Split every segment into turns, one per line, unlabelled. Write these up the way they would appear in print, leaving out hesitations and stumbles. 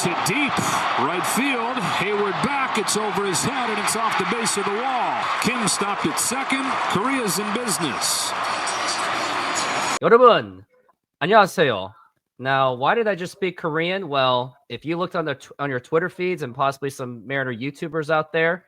It's hit deep, right field. Hayward back, it's over his head, and it's off the base of the wall. Kim stopped at second. Korea's in business.
여러분, 안녕하세요. Now, why did I just speak Korean? Well, if you looked on your Twitter feeds and possibly some Mariner YouTubers out there,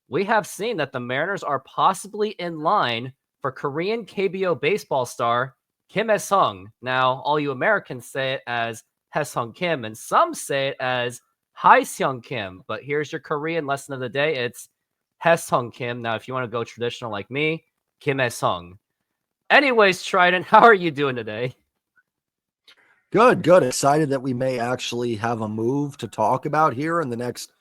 we have seen that the Mariners are possibly in line for Korean KBO baseball star Kim Hye Seong. Now, all you Americans say it as Hye Seong Kim, and some say it as Hye Seong Kim. But here's your Korean lesson of the day. It's Hye Seong Kim. Now, if you want to go traditional like me, Kim Hye Seong. Anyways, Trident, how are you doing today?
Good. Excited that we may actually have a move to talk about here in the next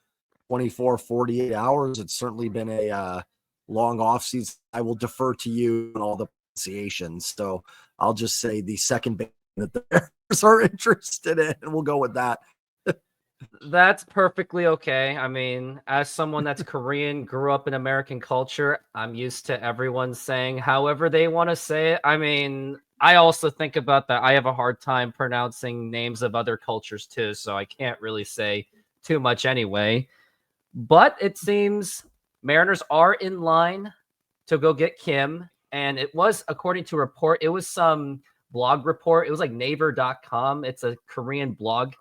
24, 48 hours. It's certainly been a long offseason. I will defer to you on all the pronunciations. So I'll just say the second base that the Bears are interested in, and we'll go with that.
That's perfectly okay. I mean, as someone that's Korean, grew up in American culture, I'm used to everyone saying however they want to say it. I mean, I also think about that. I have a hard time pronouncing names of other cultures too, so I can't really say too much anyway. But it seems Mariners are in line to go get Kim, and it was, according to a report, it was some blog report. It was like naver.com. It's a Korean blog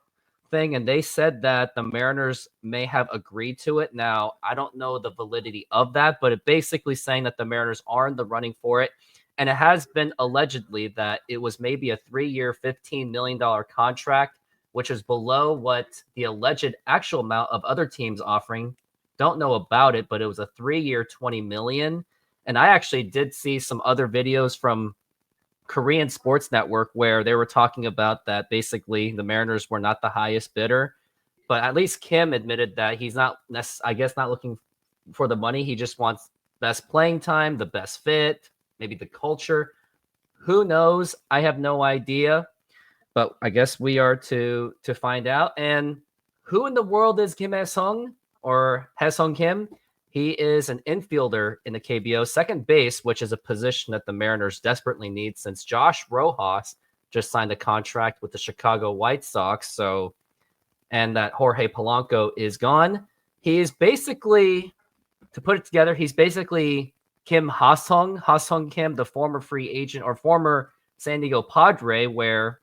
thing, and they said that the Mariners may have agreed to it. Now, I don't know the validity of that, but it basically saying that the Mariners are in the running for it. And it has been allegedly that it was maybe a 3-year, $15 million contract, which is below what the alleged actual amount of other teams offering. Don't know about it, but it was a 3-year, $20 million. And I actually did see some other videos from Korean Sports Network where they were talking about that basically the Mariners were not the highest bidder. But at least Kim admitted that he's not, I guess, not looking for the money. He just wants best playing time, the best fit, maybe the culture. Who knows? I have no idea. But I guess we are to find out. And who in the world is Kim Hye Seong or Hye Seong Kim? He is an infielder in the KBO, second base, which is a position that the Mariners desperately need since Josh Rojas just signed a contract with the Chicago White Sox. So, and that Jorge Polanco is gone. He is basically, to put it together, he's basically Kim Hye Seong Kim, the former free agent or former San Diego Padre, where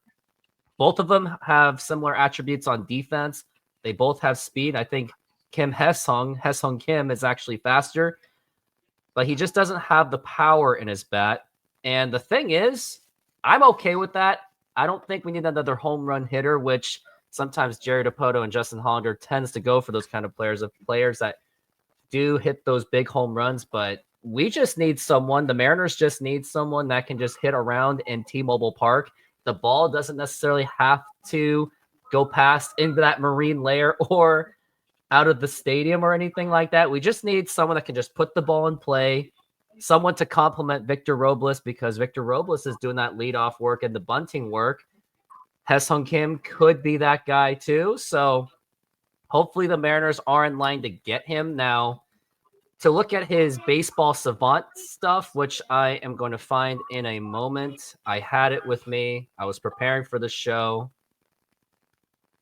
both of them have similar attributes on defense. They both have speed. I think Hye Seong Kim is actually faster, but he just doesn't have the power in his bat. And the thing is, I'm okay with that. I don't think we need another home run hitter, which sometimes Jerry Dipoto and Justin Hollander tends to go for those kind of players that do hit those big home runs. But we just need someone. The Mariners just need someone that can just hit around in T-Mobile Park. The ball doesn't necessarily have to go past into that marine layer or out of the stadium or anything like that. We just need someone that can just put the ball in play, someone to complement Victor Robles, because Victor Robles is doing that leadoff work and the bunting work. Hye Seong Kim could be that guy too. So hopefully the Mariners are in line to get him. Now, to look at his baseball savant stuff, which I am going to find in a moment. I had it with me. I was preparing for the show.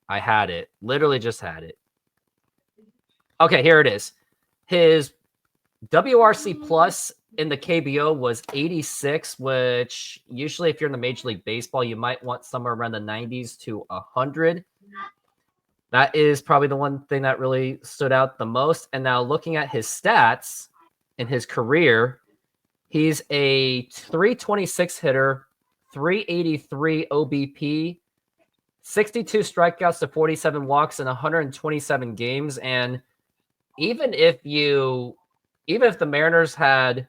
I had it. Literally just had it. Okay, here it is. His WRC plus in the KBO was 86, which usually if you're in the Major League Baseball, you might want somewhere around the 90s to 100. That is probably the one thing that really stood out the most. And now looking at his stats in his career, he's a 326 hitter, 383 OBP, 62 strikeouts to 47 walks in 127 games. And even if the Mariners had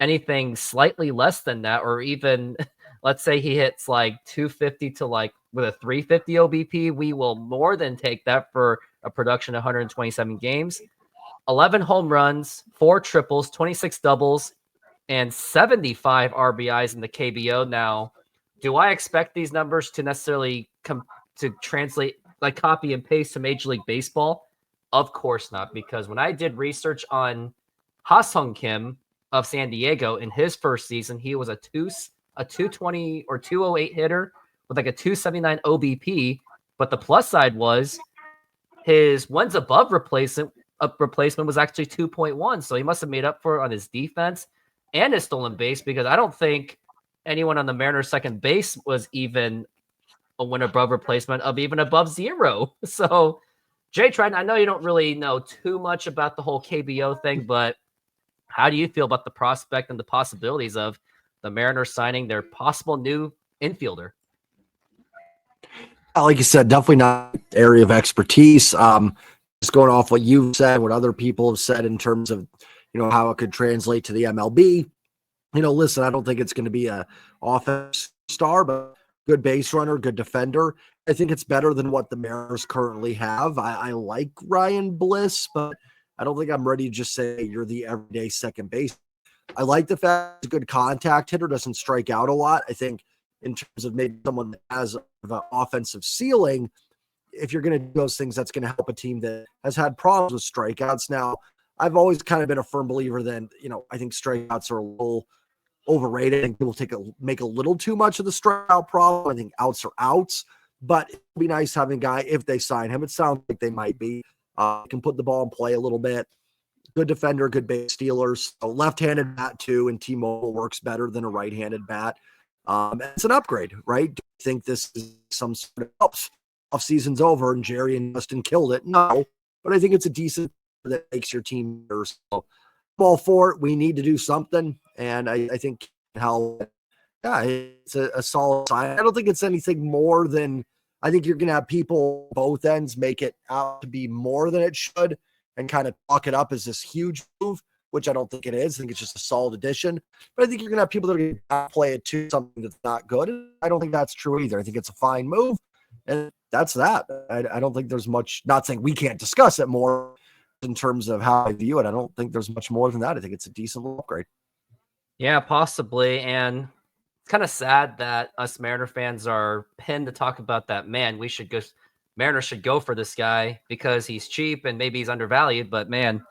anything slightly less than that, or even let's say he hits like 250 to like with a 350 OBP, we will more than take that for a production of 127 games. 11 home runs, 4 triples, 26 doubles, and 75 RBIs in the KBO. Now, do I expect these numbers to necessarily come to translate, like copy and paste to Major League Baseball? Of course not, because when I did research on Hye Seong Kim of San Diego in his first season, he was a 220 or 208 hitter with like a 279 OBP. But the plus side was his wins above replacement was actually 2.1. So he must have made up for it on his defense and his stolen base, because I don't think anyone on the Mariners' second base was even a win above replacement of even above 0. So, Jay Trident, I know you don't really know too much about the whole KBO thing, but how do you feel about the prospect and the possibilities of the Mariners signing their possible new infielder?
Like you said, definitely not area of expertise. Just going off what you've said, what other people have said in terms of, how it could translate to the MLB. Listen, I don't think it's going to be a offense star, but good base runner, good defender. I think it's better than what the Mariners currently have. I like Ryan Bliss, but I don't think I'm ready to just say you're the everyday second base. I like the fact he's a good contact hitter, doesn't strike out a lot. I think in terms of maybe someone that has an offensive ceiling, if you're going to do those things, that's going to help a team that has had problems with strikeouts. Now, I've always kind of been a firm believer that, I think strikeouts are a little overrated. I think people make a little too much of the strikeout problem. I think outs are outs, but it'd be nice having a guy, if they sign him, it sounds like they might be, can put the ball in play a little bit. Good defender, good base stealers, a left-handed bat too, and T-Mobile works better than a right-handed bat. It's an upgrade, right? Do you think this is some sort of helps? Off season's over and Jerry and Justin killed it? No, but I think it's a decent that makes your team better. So I'm all for it. We need to do something, and I think it's a solid sign. I don't think it's anything more than, I think you're going to have people both ends make it out to be more than it should and kind of talk it up as this huge move, which I don't think it is. I think it's just a solid addition. But I think you're going to have people that are going to play it to something that's not good. I don't think that's true either. I think it's a fine move, and that's that. I don't think there's much, not saying we can't discuss it more in terms of how I view it. I don't think there's much more than that. I think it's a decent little upgrade.
Yeah, possibly. And it's kind of sad that us Mariner fans are pinned to talk about that. Man, Mariners should go for this guy because he's cheap and maybe he's undervalued. But man,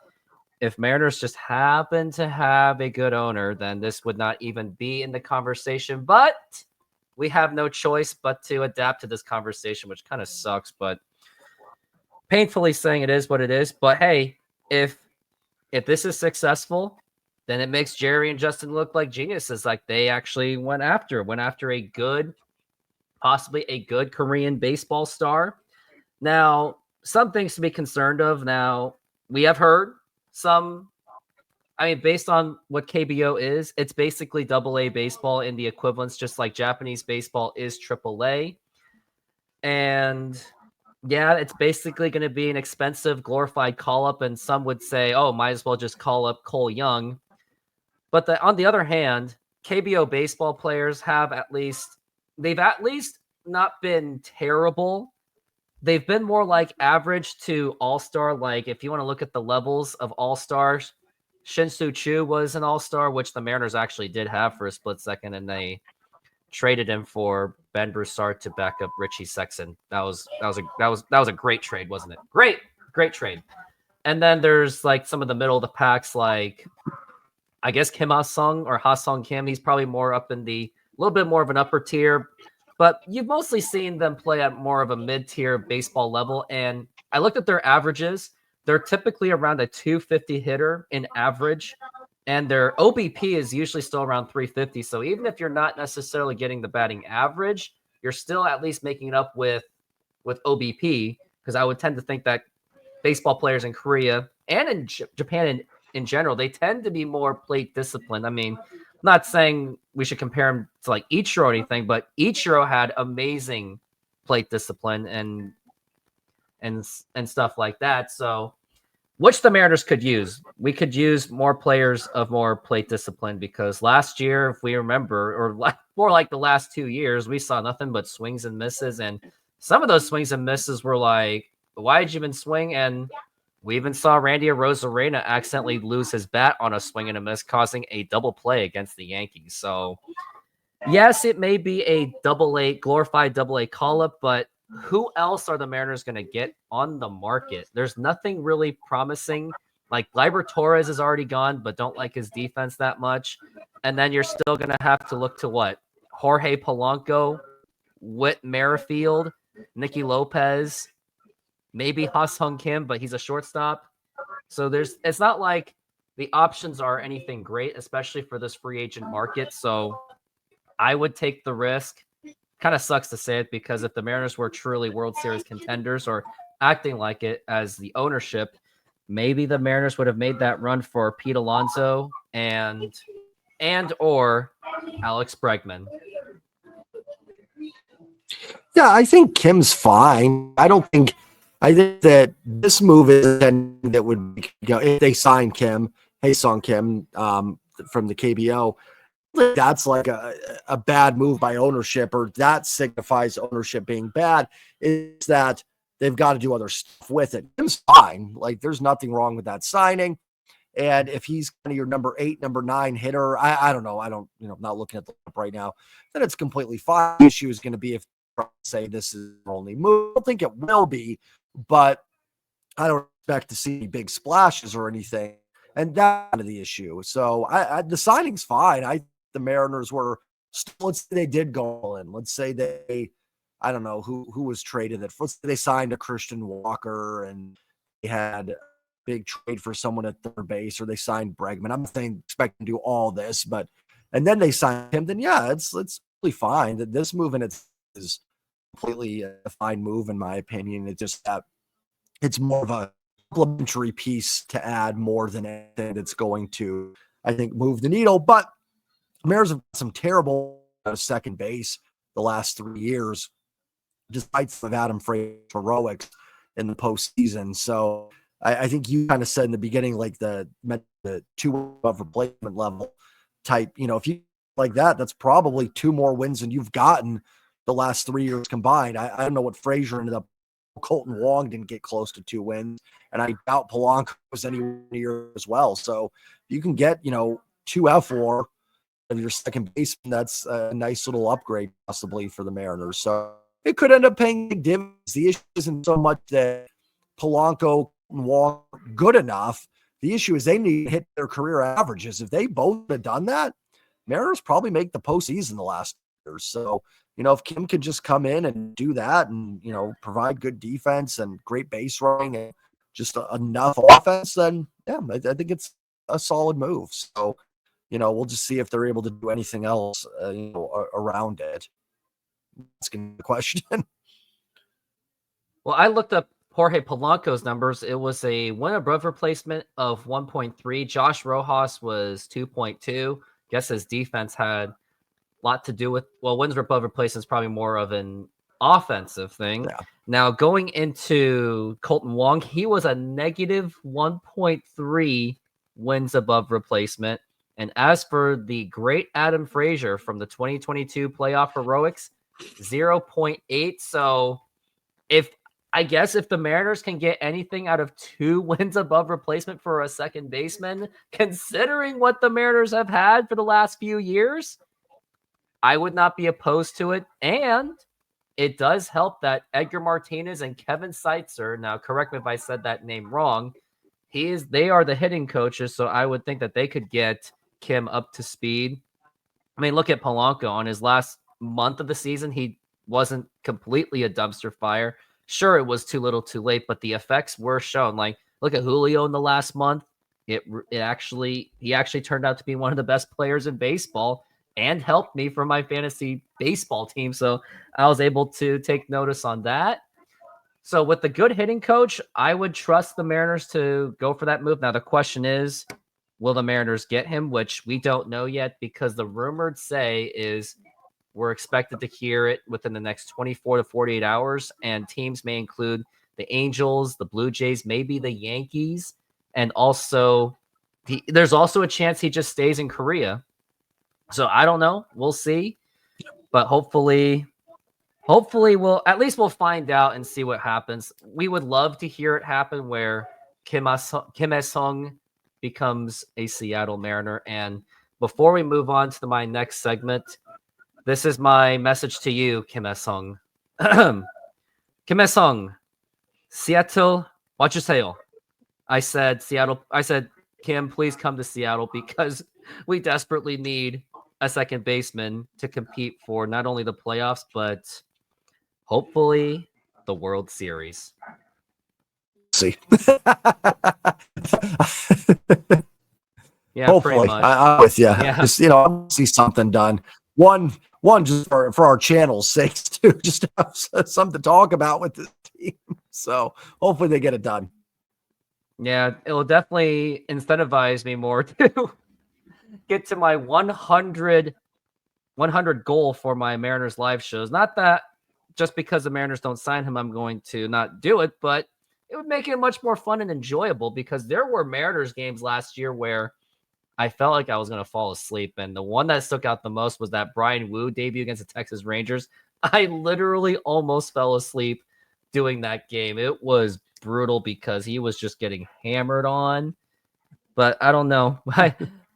if Mariners just happen to have a good owner, then this would not even be in the conversation. But we have no choice but to adapt to this conversation, which kind of sucks, but painfully saying it is what it is. But hey, if this is successful, then it makes Jerry and Justin look like geniuses. Like they actually went after a good, possibly a good Korean baseball star. Now, some things to be concerned of. Now, we have heard based on what KBO is, it's basically AA baseball in the equivalents, just like Japanese baseball is AAA. And yeah, it's basically going to be an expensive, glorified call-up, and some would say, oh, might as well just call up Cole Young. But on the other hand, KBO baseball players they've at least not been terrible. They've been more like average to all-star. Like if you want to look at the levels of all-stars, Shin-Soo Choo was an all-star, which the Mariners actually did have for a split second, and they traded him for Ben Broussard to back up Richie Sexson. That was a great trade, wasn't it? Great trade. And then there's like some of the middle of the packs, like I guess Kim Ha-sung or Ha-sung Kim. He's probably more up in the little bit more of an upper tier, but you've mostly seen them play at more of a mid-tier baseball level. And I looked at their averages. They're typically around a 250 hitter in average, and their OBP is usually still around 350. So even if you're not necessarily getting the batting average, you're still at least making it up with OBP, because I would tend to think that baseball players in Korea and in Japan in general, they tend to be more plate disciplined. I mean, I'm not saying we should compare him to like Ichiro or anything, but Ichiro had amazing plate discipline and stuff like that. So, which the Mariners could use. We could use more players of more plate discipline, because last year, if we remember, or more like the last 2 years, we saw nothing but swings and misses. And some of those swings and misses were like, why did you even swing? And we even saw Randy Arozarena accidentally lose his bat on a swing and a miss, causing a double play against the Yankees. So, yes, it may be a glorified AA call-up, but who else are the Mariners going to get on the market? There's nothing really promising. Like Gleyber Torres is already gone, but don't like his defense that much. And then you're still going to have to look to what? Jorge Polanco, Whit Merrifield, Nicky Lopez. maybe Hye Seong Kim, but he's a shortstop. So it's not like the options are anything great, especially for this free agent market. So I would take the risk. Kind of sucks to say it, because if the Mariners were truly World Series contenders or acting like it as the ownership, maybe the Mariners would have made that run for Pete Alonso and or Alex Bregman.
Yeah, I think Kim's fine. I think that this move is that would go if they sign Kim, Hye Seong Kim, from the KBO. That's like a bad move by ownership, or that signifies ownership being bad. Is that they've got to do other stuff with it. Kim's fine. Like, there's nothing wrong with that signing. And if he's kind of your number 8, number 9 hitter, I don't know. I'm not looking at the lineup right now, then it's completely fine. The issue is going to be if they say this is the only move. I don't think it will be, but I don't expect to see big splashes or anything. And that's kind of the issue. So the signing's fine. The Mariners were, let's say they did go all in. Let's say I don't know who was traded. Let's say they signed a Christian Walker and they had big trade for someone at third base, or they signed Bregman. I'm not saying expecting to do all this, and then they signed him, then yeah, it's really fine. That this move in it is completely a fine move in my opinion. It's just that it's more of a complementary piece to add more than anything that's going to, I think, move the needle. But Mariners have some terrible second base the last 3 years, despite some of Adam Fraser's heroics in the postseason. So I think you kind of said in the beginning, like the 2 above replacement level type, if you like that, that's probably 2 more wins than you've gotten the last 3 years combined. I don't know what Frazier ended up. Colton Wong didn't get close to 2 wins, and I doubt Polanco was anywhere near as well. So you can get, 2 F4 of your second baseman. That's a nice little upgrade possibly for the Mariners. So it could end up paying big dividends. The issue isn't so much that Polanco and Wong good enough. The issue is they need to hit their career averages. If they both have done that, Mariners probably make the postseason the last years. So, if Kim could just come in and do that and, provide good defense and great base running and just enough offense, then yeah, I think it's a solid move. So, we'll just see if they're able to do anything else, around it. Asking the question.
Well, I looked up Jorge Polanco's numbers. It was a win above replacement of 1.3. Josh Rojas was 2.2. Guess his defense had a lot to do with, wins above replacement is probably more of an offensive thing.
Yeah.
Now, going into Colton Wong, he was a negative 1.3 wins above replacement. And as for the great Adam Frazier from the 2022 playoff heroics, 0.8. So if the Mariners can get anything out of 2 wins above replacement for a second baseman, considering what the Mariners have had for the last few years, I would not be opposed to it. And it does help that Edgar Martinez and Kevin Seitzer, now correct me if I said that name wrong, they are the hitting coaches, so I would think that they could get Kim up to speed. I mean, look at Polanco. On his last month of the season, he wasn't completely a dumpster fire. Sure, it was too little too late, but the effects were shown. Like, look at Julio in the last month. He actually turned out to be one of the best players in baseball and helped me for my fantasy baseball team. So I was able to take notice on that. So with the good hitting coach, I would trust the Mariners to go for that move. Now, the question is, will the Mariners get him? Which we don't know yet, because the rumored say is we're expected to hear it within the next 24 to 48 hours. And teams may include the Angels, the Blue Jays, maybe the Yankees. And also, there's also a chance he just stays in Korea. So I don't know. We'll see. But hopefully we'll find out and see what happens. We would love to hear it happen where Kim Hye-seong becomes a Seattle Mariner. And before we move on to my next segment, this is my message to you, Kim Hye-seong. Kim Hye-seong, Seattle, 와주세요. I said, Kim, please come to Seattle, because we desperately need a second baseman to compete for not only the playoffs, but hopefully the World Series.
see.
Yeah,
Hopefully,
pretty much.
I'm with you.
Yeah.
Just, I want to see something done. One just for our channel's sake too, just to have something to talk about with this team. So hopefully they get it done.
Yeah, it'll definitely incentivize me more to get to my 100 goal for my Mariners live shows. Not that just because the Mariners don't sign him, I'm going to not do it, but it would make it much more fun and enjoyable because there were Mariners games last year where I felt like I was going to fall asleep. And the one that stuck out the most was that Brian Wu debut against the Texas Rangers. I literally almost fell asleep doing that game. It was brutal because he was just getting hammered on. But I don't know.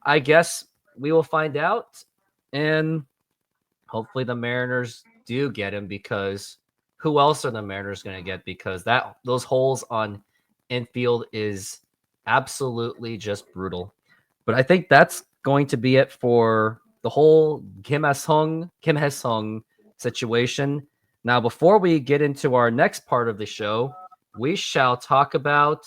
I guess we will find out. And hopefully the Mariners do get him, because who else are the Mariners going to get? Because those holes on infield is absolutely just brutal. But I think that's going to be it for the whole Kim Hye-sung situation. Now, before we get into our next part of the show, we shall talk about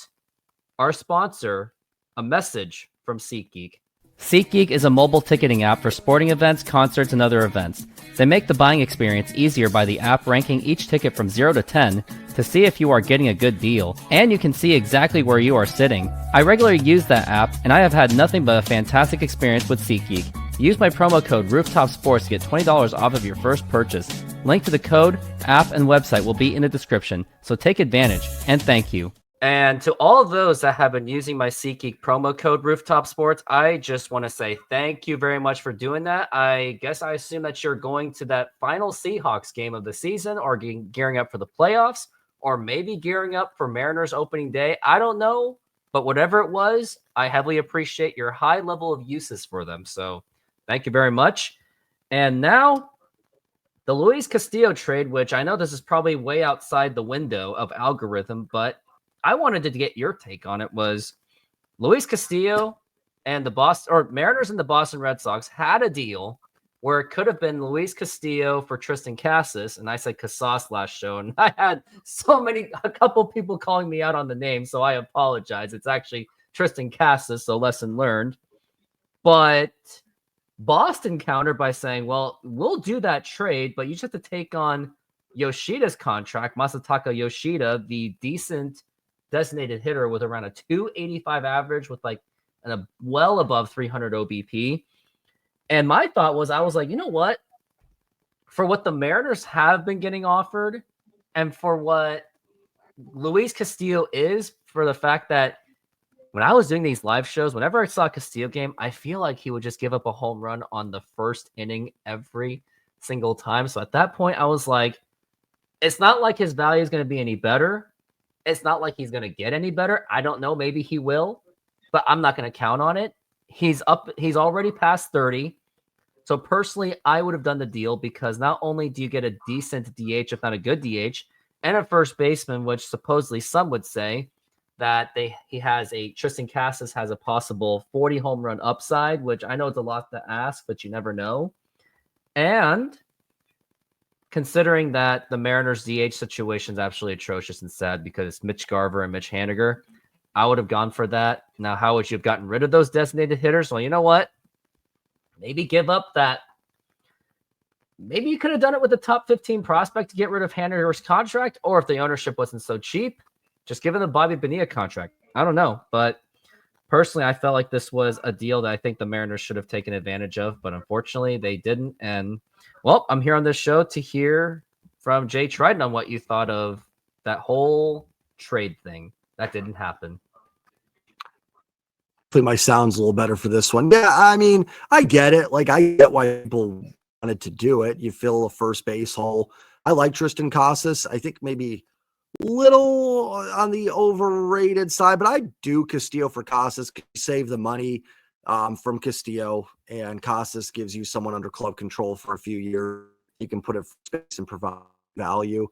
our sponsor, a message from SeatGeek. SeatGeek is a mobile ticketing app for sporting events, concerts, and other events. They make the buying experience easier by the app ranking each ticket from 0 to 10 to see if you are getting a good deal, and you can see exactly where you are sitting. I regularly use that app, and I have had nothing but a fantastic experience with SeatGeek. Use my promo code RoofTopSports to get $20 off of your first purchase. Link to the code, app, and website will be in the description, so take advantage, and thank you. And to all of those that have been using my SeatGeek promo code RoofTopSports, I just want to say thank you very much for doing that. I guess I assume that you're going to that final Seahawks game of the season, or gearing up for the playoffs, or maybe gearing up for Mariners opening day. I don't know, but whatever it was, I heavily appreciate your high level of uses for them. So thank you very much. And now, the Luis Castillo trade, which I know this is probably way outside the window of algorithm, but I wanted to get your take on it. Was Luis Castillo and the Mariners and the Boston Red Sox had a deal where it could have been Luis Castillo for Tristan Casas, and I said Casas last show, and I had a couple people calling me out on the name, so I apologize. It's actually Tristan Casas, so lesson learned. But Boston countered by saying, well, we'll do that trade, but you just have to take on Yoshida's contract, Masataka Yoshida, the decent designated hitter with around a 285 average with like a well above 300 OBP. And my thought was, I was like, you know what? For what the Mariners have been getting offered, and for what Luis Castillo is, for the fact that when I was doing these live shows, whenever I saw a Castillo game, I feel like he would just give up a home run on the first inning every single time. So at that point, I was like, it's not like his value is going to be any better. It's not like he's going to get any better. I don't know. Maybe he will, but I'm not going to count on it. He's already past 30. So personally, I would have done the deal, because not only do you get a decent DH, if not a good DH, and a first baseman, which supposedly some would say that Tristan Casas has a possible 40 home run upside, which I know it's a lot to ask, but you never know. And considering that the Mariners DH situation is absolutely atrocious and sad because it's Mitch Garver and Mitch Haniger, I would have gone for that. Now, how would you have gotten rid of those designated hitters? Well, you know what? Maybe give up that. Maybe you could have done it with the top 15 prospect to get rid of Haniger's contract, or if the ownership wasn't so cheap, just give him the Bobby Bonilla contract. I don't know, but personally, I felt like this was a deal that I think the Mariners should have taken advantage of, but unfortunately, they didn't. And well, I'm here on this show to hear from Jay Trident on what you thought of that whole trade thing. That didn't happen.
Hopefully my sound's a little better for this one. Yeah, I mean, I get it. Like, I get why people wanted to do it. You fill a first base hole. I like Tristan Casas. I think maybe little on the overrated side, but I do Castillo for Casas. Save the money from Castillo, and Casas gives you someone under club control for a few years. You can put it for space and provide value.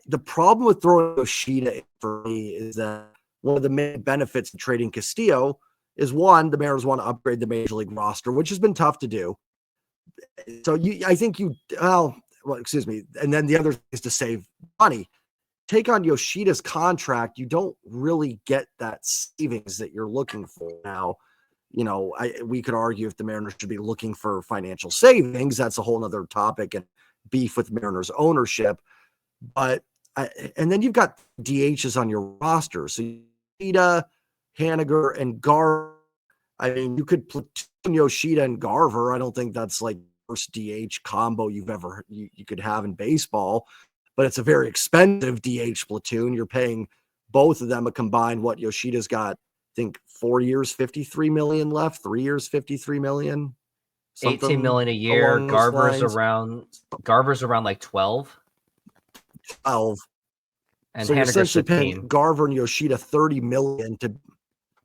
The problem with throwing Yoshida in for me is that one of the main benefits of trading Castillo is, one, the Mariners want to upgrade the major league roster, which has been tough to do. So excuse me. And then the other is to save money. take on Yoshida's contract, you don't really get that savings that you're looking for. Now, we could argue if the Mariners should be looking for financial savings. That's a whole nother topic and beef with Mariners ownership. But and then you've got DHs on your roster. So Yoshida, Haniger, and Garver. I mean, you could platoon Yoshida and Garver. I don't think that's like the worst DH combo you could have in baseball, but it's a very expensive DH platoon. You're paying both of them a combined what Yoshida's got, I think 4 years, 53 million left, 3 years, 53 million.
18 million a year. Garver's around like 12.
12.
And
so you're
Haniger's
essentially
15.
paying Garver and Yoshida 30 million to.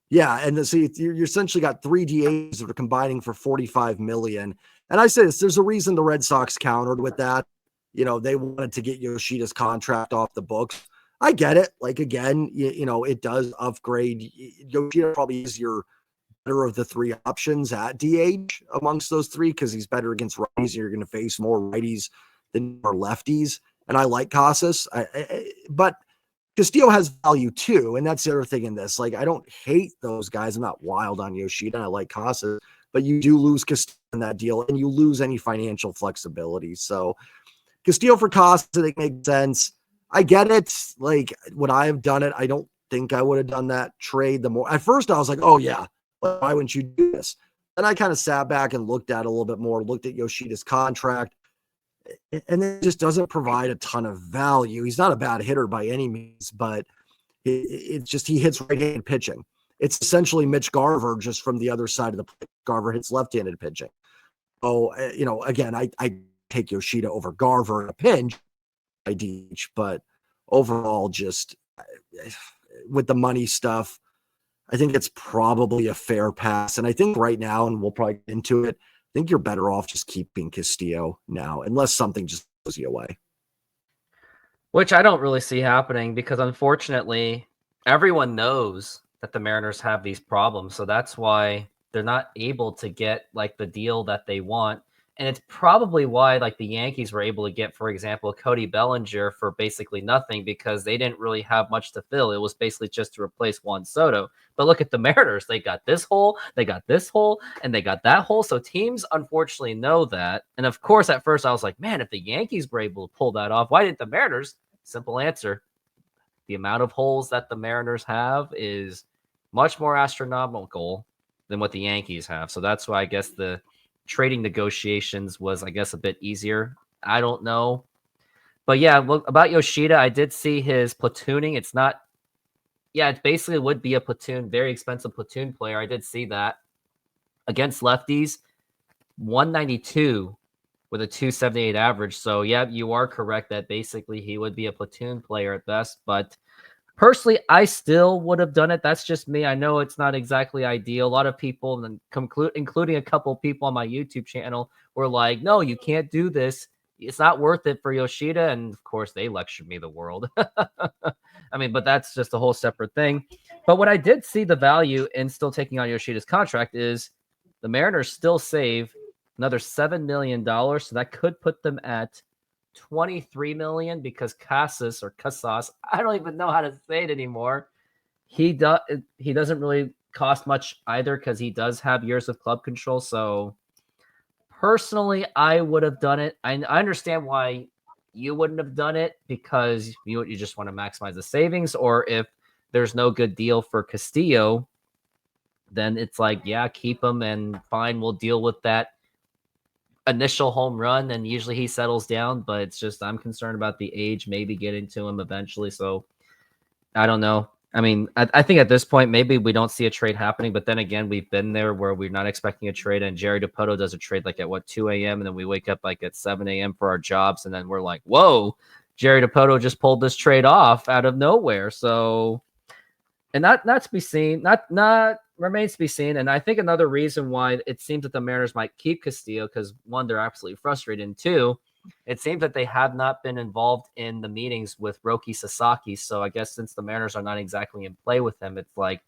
Yeah, and you essentially got 3 DAs that are combining for 45 million. And I say this, there's a reason the Red Sox countered with that. They wanted to get Yoshida's contract off the books. I get it. Like, again, it does upgrade. Yoshida probably is your better of the 3 options at DH amongst those 3 because he's better against righties and you're going to face more righties than more lefties. And I like Casas, but Castillo has value too, and that's the other thing in this. Like, I don't hate those guys. I'm not wild on Yoshida. I like Casas, but you do lose Castillo in that deal, and you lose any financial flexibility. So Castillo for Casas, I think makes sense. I get it. Like, would I have done it? I don't think I would have done that trade. At first I was like, oh yeah, why wouldn't you do this? Then I kind of sat back and looked at it a little bit more, looked at Yoshida's contract. And it just doesn't provide a ton of value. He's not a bad hitter by any means, but it's just he hits right-handed pitching. It's essentially Mitch Garver just from the other side of the plate. Garver hits left-handed pitching. Oh, again, I take Yoshida over Garver in a pinch, I DH, but overall, just with the money stuff, I think it's probably a fair pass. And I think right now, and we'll probably get into it, I think you're better off just keeping Castillo now, unless something just goes you away.
Which I don't really see happening because, unfortunately, everyone knows that the Mariners have these problems. So that's why they're not able to get like the deal that they want. And it's probably why like the Yankees were able to get, for example, Cody Bellinger for basically nothing because they didn't really have much to fill. It was basically just to replace Juan Soto. But look at the Mariners. They got this hole, they got this hole, and they got that hole. So teams unfortunately know that. And of course, at first I was like, man, if the Yankees were able to pull that off, why didn't the Mariners? Simple answer. The amount of holes that the Mariners have is much more astronomical than what the Yankees have. So that's why I guess the trading negotiations was, I guess, a bit easier. I don't know. But yeah, look, about Yoshida, I did see his platooning. It's not, yeah, it basically would be a platoon, very expensive platoon player. I did see that. Against lefties, 192 with a 278 average. So yeah, you are correct that basically he would be a platoon player at best. But personally, I still would have done it. That's just me. I know it's not exactly ideal. A lot of people, and including a couple of people on my YouTube channel, were like, no, you can't do this. It's not worth it for Yoshida. And of course, they lectured me the world. I mean, but that's just a whole separate thing. But what I did see the value in still taking on Yoshida's contract is the Mariners still save another $7 million. So that could put them at 23 million because Casas, I don't even know how to say it anymore. He doesn't really cost much either because he does have years of club control. So personally, I would have done it. I understand why you wouldn't have done it because you just want to maximize the savings, or if there's no good deal for Castillo, then it's like, yeah, keep him and fine, we'll deal with that initial home run, and usually he settles down. But it's just I'm concerned about the age, maybe getting to him eventually. So I don't know. I mean, I think at this point maybe we don't see a trade happening, but then again, we've been there where we're not expecting a trade, and Jerry DiPoto does a trade like at 2 a.m. and then we wake up like at 7 a.m. for our jobs, and then we're like, whoa, Jerry DiPoto just pulled this trade off out of nowhere. So, and not to be seen, not remains to be seen. And I think another reason why it seems that the Mariners might keep Castillo, because one, they're absolutely frustrated, and two, it seems that they have not been involved in the meetings with Roki Sasaki. So I guess since the Mariners are not exactly in play with him, it's like,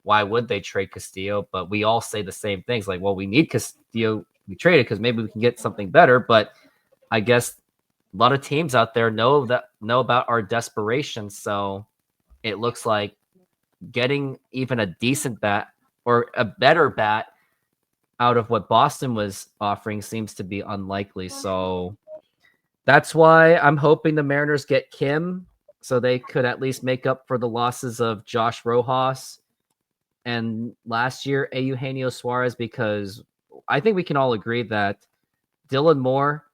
why would they trade Castillo? But we all say the same things, like, well, we need Castillo, we trade it because maybe we can get something better. But I guess lot of teams out there know about our desperation. So it looks like getting even a decent bat or a better bat out of what Boston was offering seems to be unlikely. So that's why I'm hoping the Mariners get Kim so they could at least make up for the losses of Josh Rojas and last year Eugenio Suarez, because I think we can all agree that Dylan Moore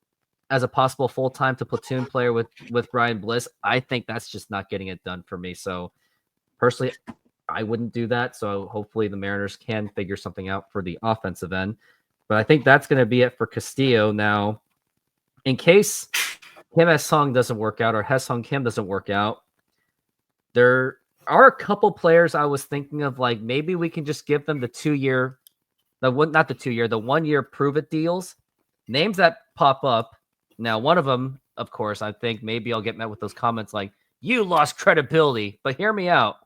as a possible full-time to platoon player with Brian Bliss, I think that's just not getting it done for me. So personally, I wouldn't do that. So hopefully the Mariners can figure something out for the offensive end. But I think that's going to be it for Castillo. Now, in case Hye Seong doesn't work out or Hye Seong Kim doesn't work out, there are a couple players I was thinking of, like maybe we can just give them the 1-year prove it deals. Names that pop up. Now, one of them, of course, I think maybe I'll get met with those comments like, you lost credibility, but hear me out.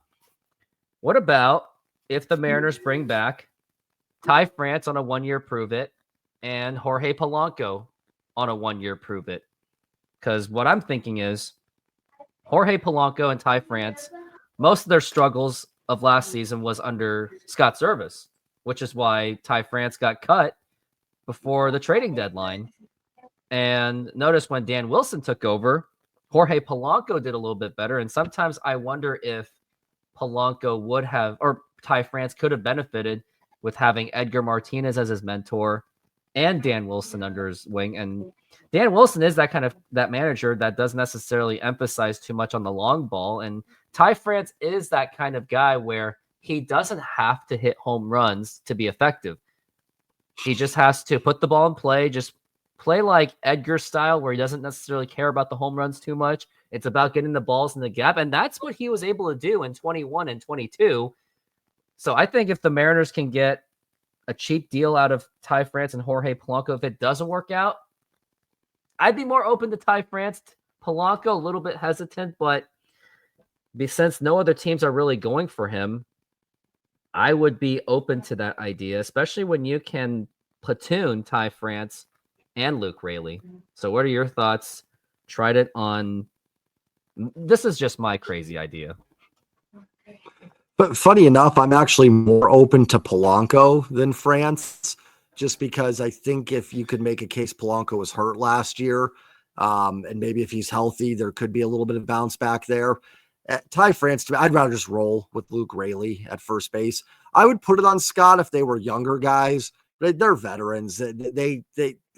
What about if the Mariners bring back Ty France on a 1-year prove it and Jorge Polanco on a 1-year prove it? Because what I'm thinking is Jorge Polanco and Ty France, most of their struggles of last season was under Scott Service, which is why Ty France got cut before the trading deadline. And notice when Dan Wilson took over, Jorge Polanco did a little bit better. And sometimes I wonder if Polanco would have, or Ty France could have benefited with having Edgar Martinez as his mentor and Dan Wilson under his wing. And Dan Wilson is that manager that doesn't necessarily emphasize too much on the long ball. And Ty France is that kind of guy where he doesn't have to hit home runs to be effective. He just has to put the ball in play, just play like Edgar style, where he doesn't necessarily care about the home runs too much. It's about getting the balls in the gap. And that's what he was able to do in 21 and 22. So I think if the Mariners can get a cheap deal out of Ty France and Jorge Polanco, if it doesn't work out, I'd be more open to Ty France. Polanco, a little bit hesitant, but since no other teams are really going for him, I would be open to that idea, especially when you can platoon Ty France and Luke Raley. So what are your thoughts? Tried it on. This is just my crazy idea.
But funny enough, I'm actually more open to Polanco than France, just because I think if you could make a case Polanco was hurt last year, and maybe if he's healthy, there could be a little bit of bounce back there. Ty France, I'd rather just roll with Luke Raley at first base. I would put it on Scott if they were younger guys. They're veterans. They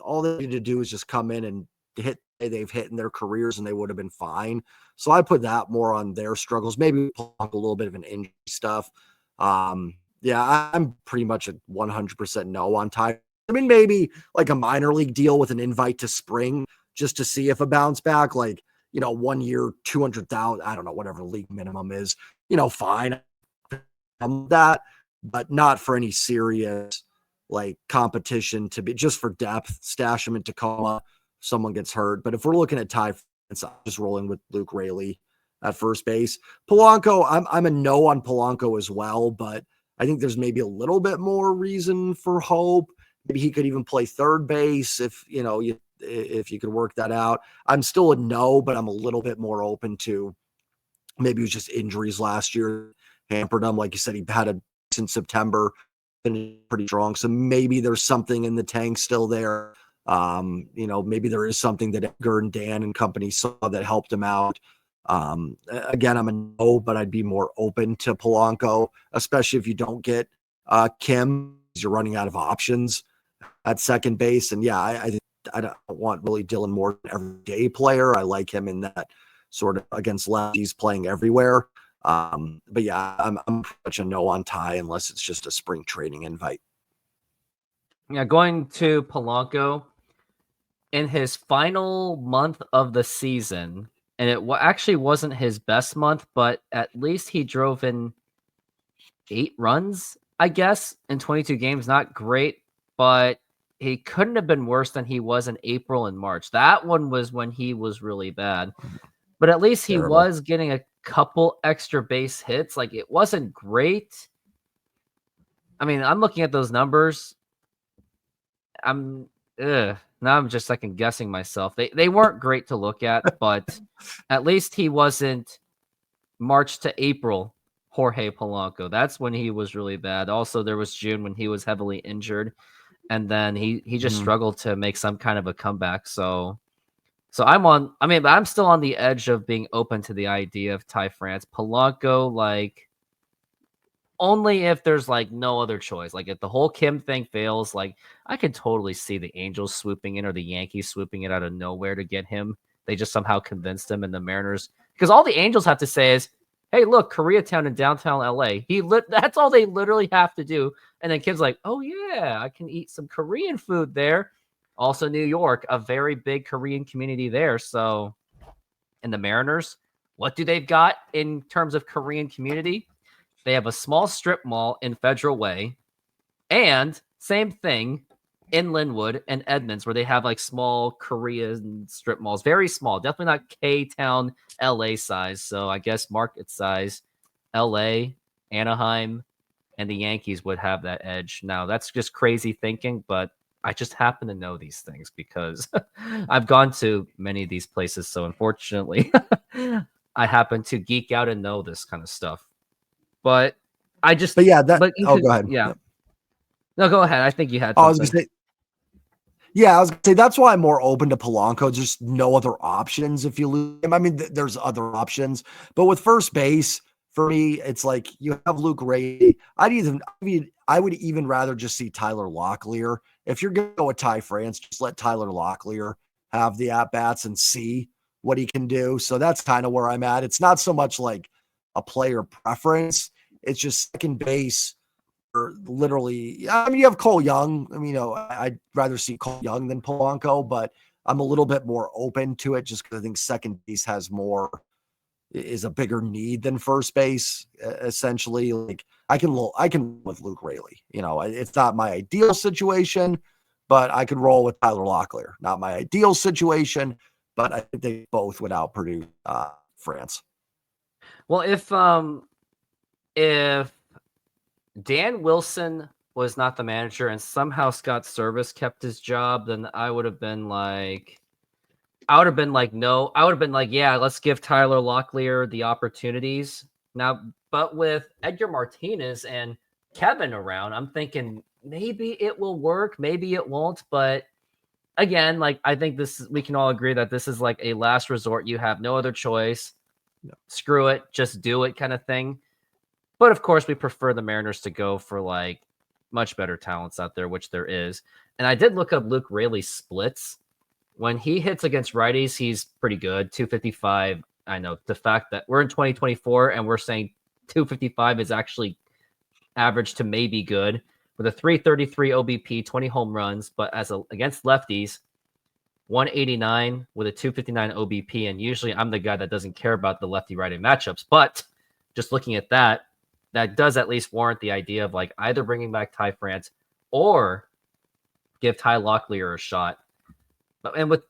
all they need to do is just come in and hit they've hit in their careers, and they would have been fine. So I put that more on their struggles. Maybe a little bit of an injury stuff. Yeah, I'm pretty much a 100% no on Ty. I mean, maybe like a minor league deal with an invite to spring just to see if a bounce back, like, 1 year, 200,000, I don't know, whatever the league minimum is, fine. That, but not for any serious like competition to be just for depth, stash him in Tacoma. Someone gets hurt. But if we're looking at Ty, I'm just rolling with Luke Raley at first base. Polanco, I'm a no on Polanco as well, but I think there's maybe a little bit more reason for hope. Maybe he could even play third base if you could work that out. I'm still a no, but I'm a little bit more open to maybe it was just injuries last year hampered him. Like you said, he had a in September, been pretty strong. So maybe there's something in the tank still there. Maybe there is something that Edgar and Dan and company saw that helped him out. Again, I'm a no, but I'd be more open to Polanco, especially if you don't get Kim. You're running out of options at second base. And yeah, I don't want really Dylan Moore, an everyday player. I like him in that sort of against lefties playing everywhere. But yeah, I'm pretty much a no on Ty unless it's just a spring training invite.
Yeah, going to Polanco in his final month of the season, and it actually wasn't his best month, but at least he drove in 8 runs, I guess, in 22 games. Not great, but he couldn't have been worse than he was in April and March. That one was when he was really bad. But at least he was getting a couple extra base hits. Like, it wasn't great. I mean, I'm looking at those numbers. Now I'm just second guessing myself. They weren't great to look at, but at least he wasn't March to April Jorge Polanco. That's when he was really bad. Also, there was June when he was heavily injured, and then he just struggled to make some kind of a comeback. So I'm still on the edge of being open to the idea of Ty France. Polanco, like, only if there's like no other choice. Like, if the whole Kim thing fails, like, I could totally see the Angels swooping in or the Yankees swooping in out of nowhere to get him. They just somehow convinced him, and the Mariners, because all the Angels have to say is, hey, look, Koreatown in downtown LA. That's all they literally have to do. And then Kim's like, oh yeah, I can eat some Korean food there. Also, New York, a very big Korean community there. So, and the Mariners, what do they've got in terms of Korean community? They have a small strip mall in Federal Way, and same thing in Linwood and Edmonds, where they have like small Korean strip malls, very small, definitely not K-Town LA size. So I guess market size, LA, Anaheim, and the Yankees would have that edge. Now, that's just crazy thinking, but I just happen to know these things because I've gone to many of these places. So unfortunately, I happen to geek out and know this kind of stuff. But I just,
but yeah, that.
But
Go ahead.
Yeah. No, go ahead. I think you had.
I was gonna say that's why I'm more open to Polanco. Just no other options if you lose him. I mean, there's other options, but with first base, for me, it's like you have Luke Ray. I would even rather just see Tyler Locklear. If you're going to go with Ty France, just let Tyler Locklear have the at-bats and see what he can do. So that's kind of where I'm at. It's not so much like a player preference. It's just second base, or literally, I mean, you have Cole Young. I mean, I'd rather see Cole Young than Polanco, but I'm a little bit more open to it just because I think second base is a bigger need than first base. Essentially, like I can with Luke Raley. It's not my ideal situation, but I could roll with Tyler Locklear. Not my ideal situation, but I think they both would outproduce France.
Well, if Dan Wilson was not the manager and somehow Scott Service kept his job, then I would have been like, no. I would have been like, yeah, let's give Tyler Locklear the opportunities. Now, but with Edgar Martinez and Kevin around, I'm thinking maybe it will work, maybe it won't. But again, like, I think we can all agree that this is like a last resort. You have no other choice. No. Screw it, just do it kind of thing. But of course, we prefer the Mariners to go for like much better talents out there, which there is. And I did look up Luke Raley's splits. When he hits against righties, he's pretty good. 255. I know the fact that we're in 2024 and we're saying 255 is actually average to maybe good, with a 333 OBP, 20 home runs, but against lefties, 189 with a 259 OBP. And usually I'm the guy that doesn't care about the lefty-righty matchups, but just looking at that does at least warrant the idea of like either bringing back Ty France or give Ty Locklear a shot. And with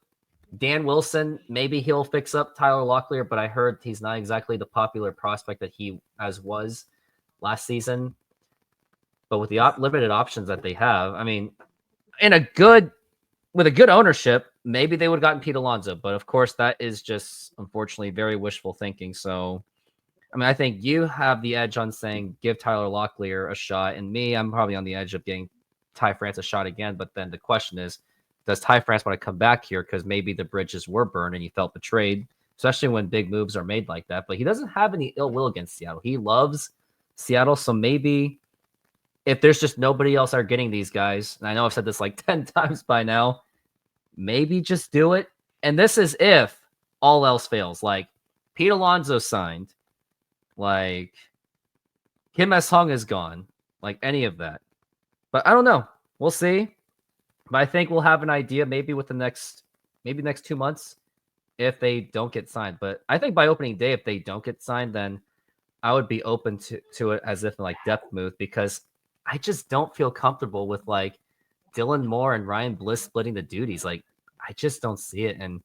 Dan Wilson, maybe he'll fix up Tyler Locklear, but I heard he's not exactly the popular prospect that he was last season. But with the limited options that they have, I mean, with a good ownership, maybe they would have gotten Pete Alonso. But of course, that is just unfortunately very wishful thinking. So, I mean, I think you have the edge on saying give Tyler Locklear a shot, and me, I'm probably on the edge of getting Ty France a shot again. But then the question is, does Ty France want to come back here because maybe the bridges were burned and he felt betrayed, especially when big moves are made like that? But he doesn't have any ill will against Seattle. He loves Seattle, so maybe if there's just nobody else are getting these guys, and I know I've said this like 10 times by now, maybe just do it. And this is if all else fails. Like Pete Alonso signed, like Kim S-Hung is gone, like any of that. But I don't know. We'll see. But I think we'll have an idea maybe with next 2 months if they don't get signed. But I think by opening day, if they don't get signed, then I would be open to it as if like depth move, because I just don't feel comfortable with like Dylan Moore and Ryan Bliss splitting the duties. Like I just don't see it. And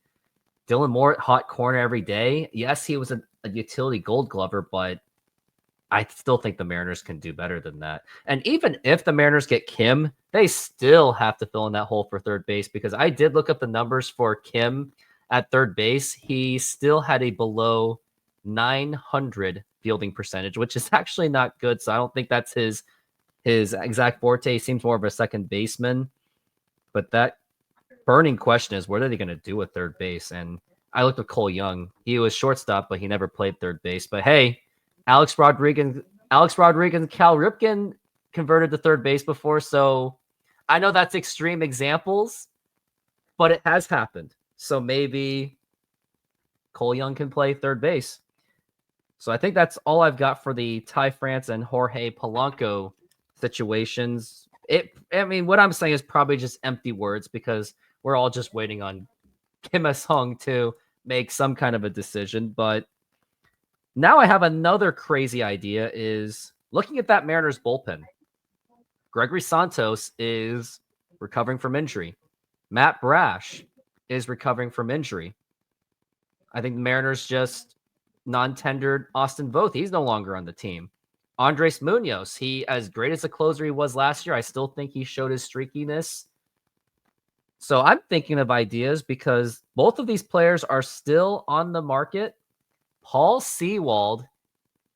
Dylan Moore hot corner every day. Yes, he was a utility Gold Glover, but I still think the Mariners can do better than that. And even if the Mariners get Kim, they still have to fill in that hole for third base, because I did look up the numbers for Kim at third base. He still had a below 900 fielding percentage, which is actually not good. So I don't think that's his exact forte. He seems more of a second baseman. But that burning question is, what are they going to do with third base? And I looked at Cole Young. He was shortstop, but he never played third base. But hey, Alex Rodriguez, and Cal Ripken converted to third base before. So I know that's extreme examples, but it has happened. So maybe Cole Young can play third base. So I think that's all I've got for the Ty France and Jorge Polanco situations. What I'm saying is probably just empty words, because we're all just waiting on Kim Il-sung to make some kind of a decision. But now I have another crazy idea, is looking at that Mariners bullpen. Gregory Santos is recovering from injury. Matt Brash is recovering from injury. I think the Mariners just non-tendered Austin Voth. He's no longer on the team. Andres Munoz, he, as great as a closer he was last year, I still think he showed his streakiness. So I'm thinking of ideas, because both of these players are still on the market. Paul Sewald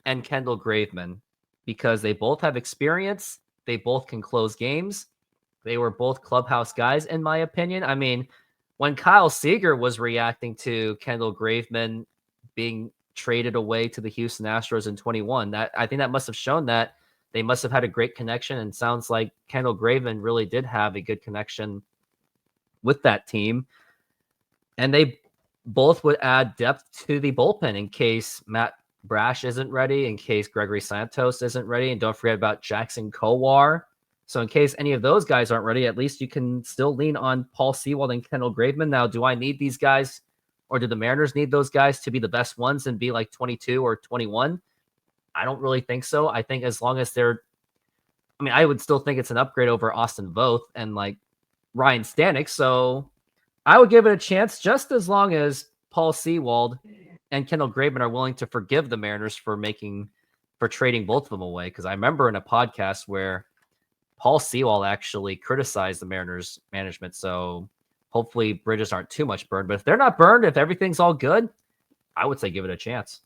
and Kendall Graveman, because they both have experience. They both can close games. They were both clubhouse guys, in my opinion. I mean, when Kyle Seager was reacting to Kendall Graveman being traded away to the Houston Astros in 21, I think that must have shown that they must have had a great connection. And sounds like Kendall Graveman really did have a good connection with that team. And they both would add depth to the bullpen in case Matt Brash isn't ready, in case Gregory Santos isn't ready. And don't forget about Jackson Kowar. So in case any of those guys aren't ready, at least you can still lean on Paul Sewald and Kendall Graveman. Now, do I need these guys, or do the Mariners need those guys to be the best ones and be like 22 or 21? I don't really think so. I think as long as I would still think it's an upgrade over Austin Voth and like Ryan Stanek. So I would give it a chance, just as long as Paul Sewald and Kendall Graveman are willing to forgive the Mariners for trading both of them away. Because I remember in a podcast where Paul Sewald actually criticized the Mariners management. So hopefully bridges aren't too much burned. But if they're not burned, if everything's all good, I would say give it a chance.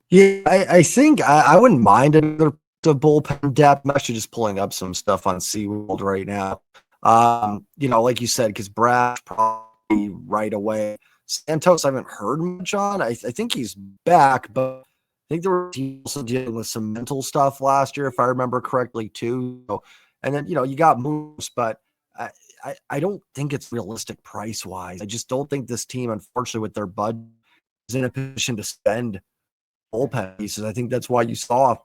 Yeah, I think I wouldn't mind another bullpen depth. I'm actually just pulling up some stuff on Sewald right now. Like you said, because Brash probably right away. Santos, I haven't heard much on. I think he's back, but I think they were also dealing with some mental stuff last year, if I remember correctly, too. And then, you got moves, but I don't think it's realistic price-wise. I just don't think this team, unfortunately, with their budget, is in a position to spend bullpen pieces. I think that's why you saw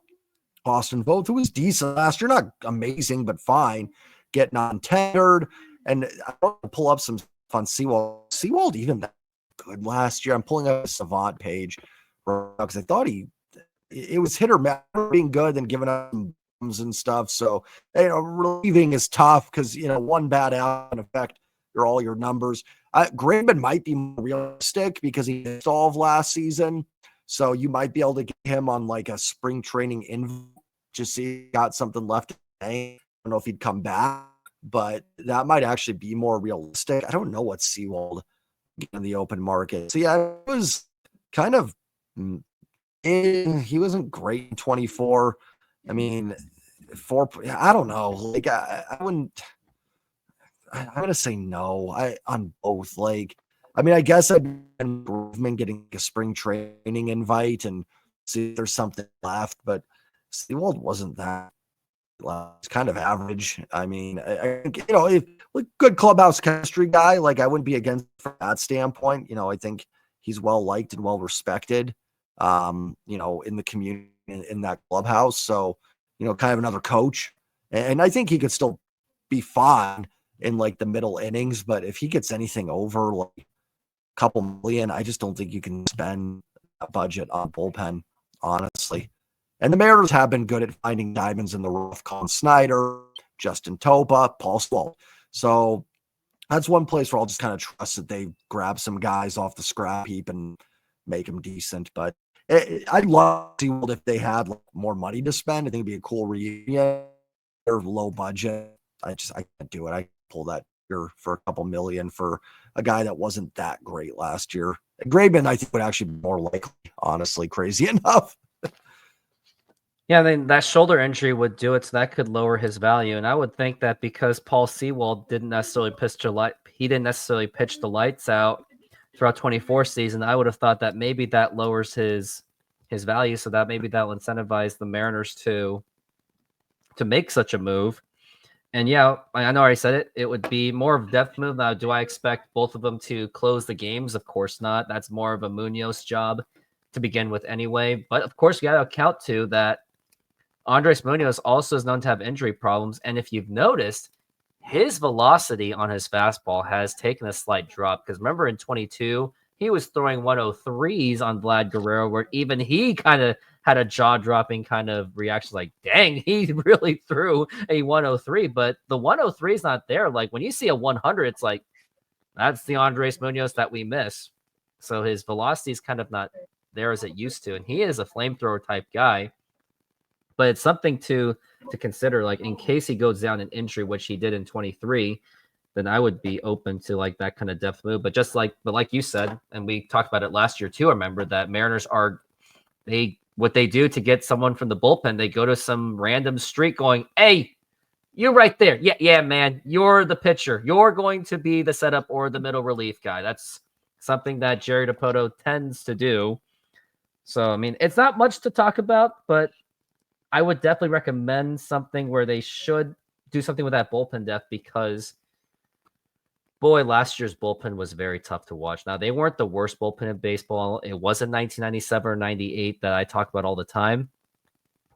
Austin Voth, who was decent last year, not amazing, but fine, get non-tendered. And I want to pull up some on Sewald. Sewald even that good last year. I'm pulling up a Savant page because I thought it was hit or miss, being good and giving up bombs and stuff. So, relieving is tough because, one bad out can affect all your numbers. Graveman might be more realistic because he missed all of last season. So you might be able to get him on like a spring training invite, just see he got something left. I don't know if he'd come back, but that might actually be more realistic. I don't know what Sewald in the open market. So yeah, it was kind of, he wasn't great in 24. I mean, I don't know. Like I wouldn't, I'm going to say no on both. Like, I mean, I guess I'd been Groveman getting a spring training invite and see if there's something left, but Sewald wasn't that. It's kind of average. I mean, I think, if like good clubhouse chemistry guy, like I wouldn't be against from that standpoint. I think he's well liked and well respected, in the community, in that clubhouse. So, kind of another coach. And I think he could still be fine in like the middle innings, but if he gets anything over like a couple million, I just don't think you can spend a budget on bullpen, honestly. And the Mariners have been good at finding diamonds in the rough. Colin Snyder, Justin Topa, Paul Sewald. So that's one place where I'll just kind of trust that they grab some guys off the scrap heap and make him decent. But I'd love to see if they had like more money to spend. I think it'd be a cool reunion. They're low budget. I can't do it. I pull that here for a couple million for a guy that wasn't that great last year. Graveman, I think, would actually be more likely, honestly, crazy enough.
Yeah, then that shoulder injury would do it, so that could lower his value. And I would think that because Paul Sewald didn't necessarily pitch the lights out throughout 24 season, I would have thought that maybe that lowers his value, so that maybe that will incentivize the Mariners to make such a move. And yeah, I know I already said it. It would be more of a depth move. Now, do I expect both of them to close the games? Of course not. That's more of a Munoz job to begin with anyway. But of course, you got to account to that Andres Munoz also is known to have injury problems. And if you've noticed, his velocity on his fastball has taken a slight drop. Because remember in 22, he was throwing 103s on Vlad Guerrero, where even he kind of had a jaw-dropping kind of reaction, like, dang, he really threw a 103. But the 103 is not there. Like, when you see a 100, it's like, that's the Andres Munoz that we miss. So his velocity is kind of not there as it used to. And he is a flamethrower type guy. But it's something to consider, like, in case he goes down in injury, which he did in 23, then I would be open to like that kind of depth move. But like you said, and we talked about it last year too, remember that Mariners what they do to get someone from the bullpen, they go to some random street going, hey, you right there. Yeah, man, you're the pitcher. You're going to be the setup or the middle relief guy. That's something that Jerry DiPoto tends to do. So, I mean, it's not much to talk about, but I would definitely recommend something where they should do something with that bullpen depth because, boy, last year's bullpen was very tough to watch. Now, they weren't the worst bullpen in baseball. It wasn't 1997 or 98 that I talk about all the time,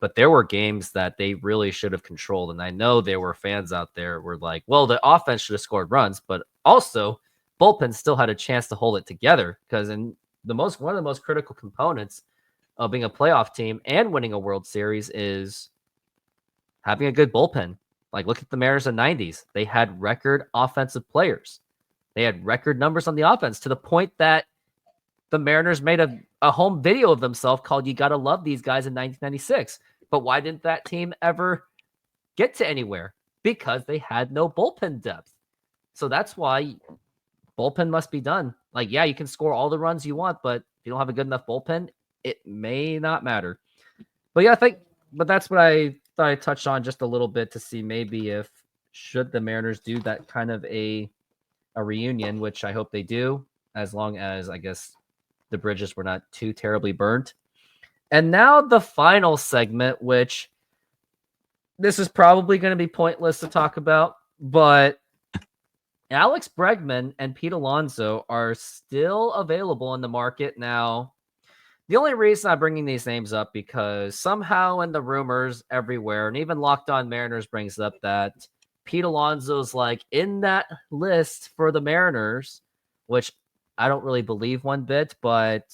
but there were games that they really should have controlled. And I know there were fans out there who were like, well, the offense should have scored runs, but also bullpen still had a chance to hold it together because one of the most critical components of being a playoff team and winning a World Series is having a good bullpen. Like, look at the Mariners in the 90s. They had record offensive players. They had record numbers on the offense to the point that the Mariners made a home video of themselves called You Gotta Love These Guys in 1996. But why didn't that team ever get to anywhere? Because they had no bullpen depth. So that's why bullpen must be done. Like, yeah, you can score all the runs you want, but if you don't have a good enough bullpen, it may not matter. But yeah, but that's what I thought I touched on just a little bit to see maybe if should the Mariners do that kind of a reunion, which I hope they do, as long as I guess the bridges were not too terribly burnt. And now the final segment, which this is probably going to be pointless to talk about, but Alex Bregman and Pete Alonso are still available in the market now. The only reason I'm bringing these names up because somehow in the rumors everywhere, and even Locked On Mariners brings up that Pete Alonso's like in that list for the Mariners, which I don't really believe one bit. But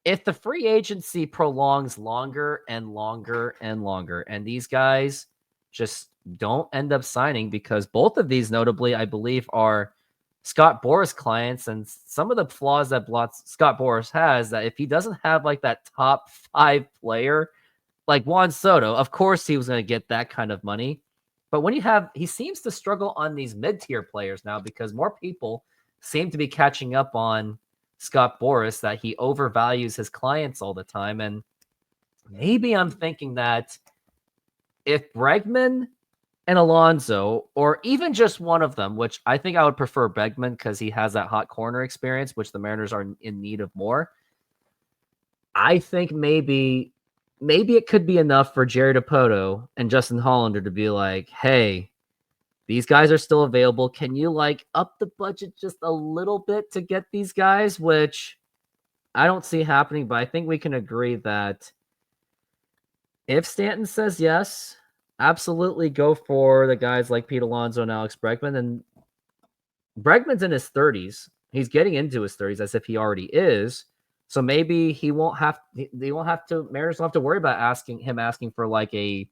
if the free agency prolongs longer and longer and longer, and these guys just don't end up signing, because both of these notably, I believe, are Scott Boras clients, and some of the flaws that Scott Boras has, that if he doesn't have like that top 5 player, like Juan Soto, of course he was going to get that kind of money. But when he seems to struggle on these mid-tier players now because more people seem to be catching up on Scott Boras, that he overvalues his clients all the time. And maybe I'm thinking that if Bregman and Alonso, or even just one of them, which I think I would prefer Bregman because he has that hot corner experience, which the Mariners are in need of more. I think maybe it could be enough for Jerry DiPoto and Justin Hollander to be like, hey, these guys are still available. Can you like up the budget just a little bit to get these guys? Which I don't see happening, but I think we can agree that if Stanton says yes, absolutely go for the guys like Pete Alonso and Alex Bregman. And Bregman's in his 30s. He's getting into his 30s as if he already is. So maybe Mariners won't have to worry about asking for like a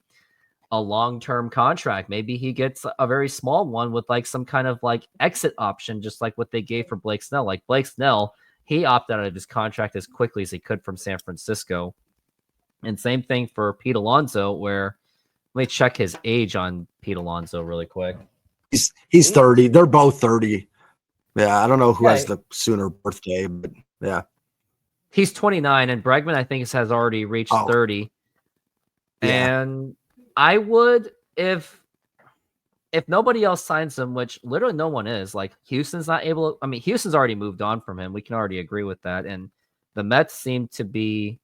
long-term contract. Maybe he gets a very small one with like some kind of like exit option, just like what they gave for Blake Snell. Like Blake Snell, he opted out of his contract as quickly as he could from San Francisco. And same thing for Pete Alonso, where let me check his age on Pete Alonso really quick.
He's 30. They're both 30. Yeah, I don't know who
Yeah.
has the sooner birthday, but yeah.
He's 29, and Bregman, I think, has already reached 30.
Yeah.
And I would, if nobody else signs him, which literally no one is, like Houston's not able to, I mean, Houston's already moved on from him. We can already agree with that. And the Mets seem to be,